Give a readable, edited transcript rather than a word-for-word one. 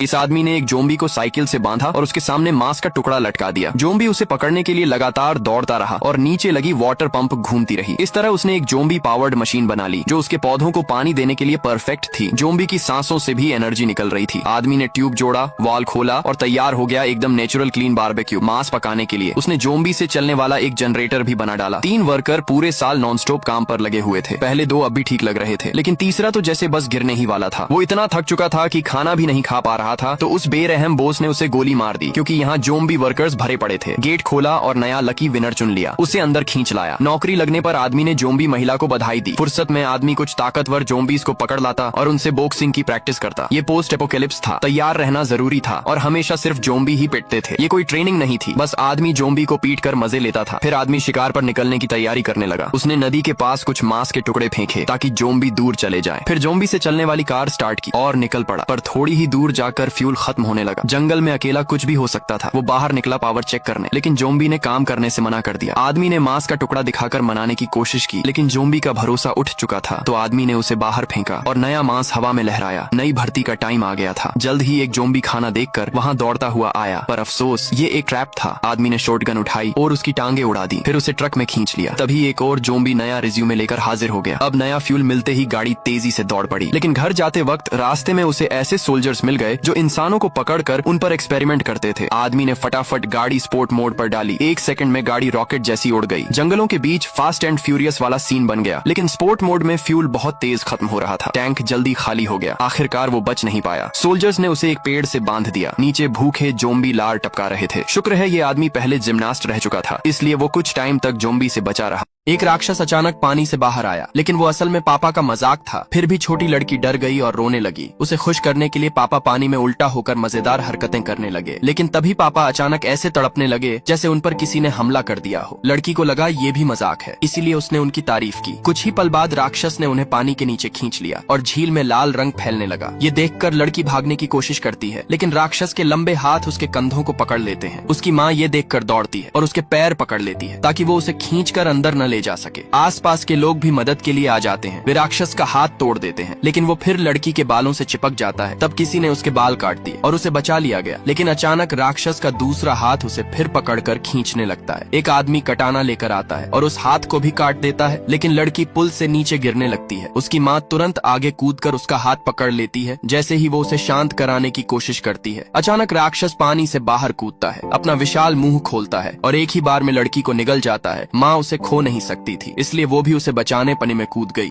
इस आदमी ने एक जोम्बी को साइकिल से बांधा और उसके सामने मांस का टुकड़ा लटका दिया। जोम्बी उसे पकड़ने के लिए लगातार दौड़ता रहा और नीचे लगी वाटर पंप घूमती रही। इस तरह उसने एक जोम्बी पावर्ड मशीन बना ली जो उसके पौधों को पानी देने के लिए परफेक्ट थी। जोम्बी की सांसों से भी एनर्जी निकल रही थी। आदमी ने ट्यूब जोड़ा, वाल खोला और तैयार हो गया एकदम नेचुरल क्लीन बारबेक्यू मांस पकाने के लिए। उसने जोम्बी से चलने वाला एक जनरेटर भी बना डाला। 3 वर्कर पूरे साल नॉन स्टॉप काम पर लगे हुए थे। पहले 2 अब भी ठीक लग रहे थे, लेकिन तीसरा तो जैसे बस गिरने ही वाला था। वो इतना थक चुका था कि खाना भी नहीं खा पा रहा था। तो उस बेरहम बॉस ने उसे गोली मार दी क्योंकि यहाँ जोम्बी वर्कर्स भरे पड़े थे। गेट खोला और नया लकी विनर चुन लिया। उसे अंदर खींच लाया। नौकरी लगने पर आदमी ने जोम्बी महिला को बधाई दी। फुर्सत में आदमी कुछ ताकतवर जोम्बीज को पकड़ लाता और उनसे बॉक्सिंग की प्रैक्टिस करता। ये पोस्ट एपोकैलिप्स था। तैयार रहना जरूरी था और हमेशा सिर्फ जोम्बी ही पिटते थे। ये कोई ट्रेनिंग नहीं थी, बस आदमी जोम्बी को पीट कर मजे लेता था। फिर आदमी शिकार पर निकलने की तैयारी करने लगा। उसने नदी के पास कुछ मांस के टुकड़े फेंके ताकि जोम्बी दूर चले जाए। फिर जोम्बी से चलने वाली कार स्टार्ट की और निकल पड़ा, पर थोड़ी ही दूर जाकर फ्यूल खत्म होने लगा। जंगल में अकेला कुछ भी हो सकता था। वो बाहर निकला पावर चेक करने, लेकिन जोम्बी ने काम करने से मना कर दिया। आदमी ने मांस का टुकड़ा दिखाकर मनाने की कोशिश की, लेकिन जोम्बी का भरोसा उठ चुका था। तो आदमी ने उसे बाहर फेंका और नया मांस हवा में लहराया। नई भर्ती का टाइम आ गया था। जल्द ही एक जोम्बी खाना देखकर वहाँ दौड़ता हुआ आया, पर अफसोस ये एक ट्रैप था। आदमी ने शॉटगन उठाई और उसकी टांगे उड़ा दी। फिर उसे ट्रक में खींच लिया। तभी एक और जोम्बी नया रिज्यूमे लेकर हाजिर हो गया। अब नया फ्यूल मिलते ही गाड़ी तेजी से दौड़ पड़ी, लेकिन घर जाते वक्त रास्ते में उसे ऐसे सोल्जर्स मिल गए जो इंसानों को पकड़कर उन पर एक्सपेरिमेंट करते थे। आदमी ने फटाफट गाड़ी स्पोर्ट मोड पर डाली। 1 सेकंड में गाड़ी रॉकेट जैसी उड़ गई। जंगलों के बीच फास्ट एंड फ्यूरियस वाला सीन बन गया, लेकिन स्पोर्ट मोड में फ्यूल बहुत तेज खत्म हो रहा था। टैंक जल्दी खाली हो गया। आखिरकार वो बच नहीं पाया। सोल्जर्स ने उसे एक पेड़ से बांध दिया। नीचे भूखे जोम्बी लार टपका रहे थे। शुक्र है ये आदमी पहले जिम्नास्ट रह चुका था, इसलिए वो कुछ टाइम तक जोम्बी से बचा रहा। एक राक्षस अचानक पानी से बाहर आया, लेकिन वो असल में पापा का मजाक था। फिर भी छोटी लड़की डर गई और रोने लगी। उसे खुश करने के लिए पापा पानी में उल्टा होकर मजेदार हरकतें करने लगे, लेकिन तभी पापा अचानक ऐसे तड़पने लगे जैसे उन पर किसी ने हमला कर दिया हो। लड़की को लगा ये भी मजाक है, इसीलिए उसने उनकी तारीफ की। कुछ ही पल बाद राक्षस ने उन्हें पानी के नीचे खींच लिया और झील में लाल रंग फैलने लगा। ये देखकर लड़की भागने की कोशिश करती है, लेकिन राक्षस के लंबे हाथ उसके कंधों को पकड़ लेते हैं। उसकी माँ ये देखकर दौड़ती है और उसके पैर पकड़ लेती है ताकि वो उसे खींचकर अंदर न ले जा सके। आसपास के लोग भी मदद के लिए आ जाते हैं। वे राक्षस का हाथ तोड़ देते हैं, लेकिन वो फिर लड़की के बालों से चिपक जाता है। तब किसी ने उसके बाल काट दिए और उसे बचा लिया गया, लेकिन अचानक राक्षस का दूसरा हाथ उसे फिर पकड़कर खींचने लगता है। एक आदमी कटाना लेकर आता है और उस हाथ को भी काट देता है, लेकिन लड़की पुल से नीचे गिरने लगती है। उसकी माँ तुरंत आगे कूदकर उसका हाथ पकड़ लेती है। जैसे ही वो उसे शांत कराने की कोशिश करती है, अचानक राक्षस पानी से बाहर कूदता है, अपना विशाल मुंह खोलता है और एक ही बार में लड़की को निगल जाता है। माँ उसे खो नहीं सकती थी, इसलिए वो भी उसे बचाने पानी में कूद गई।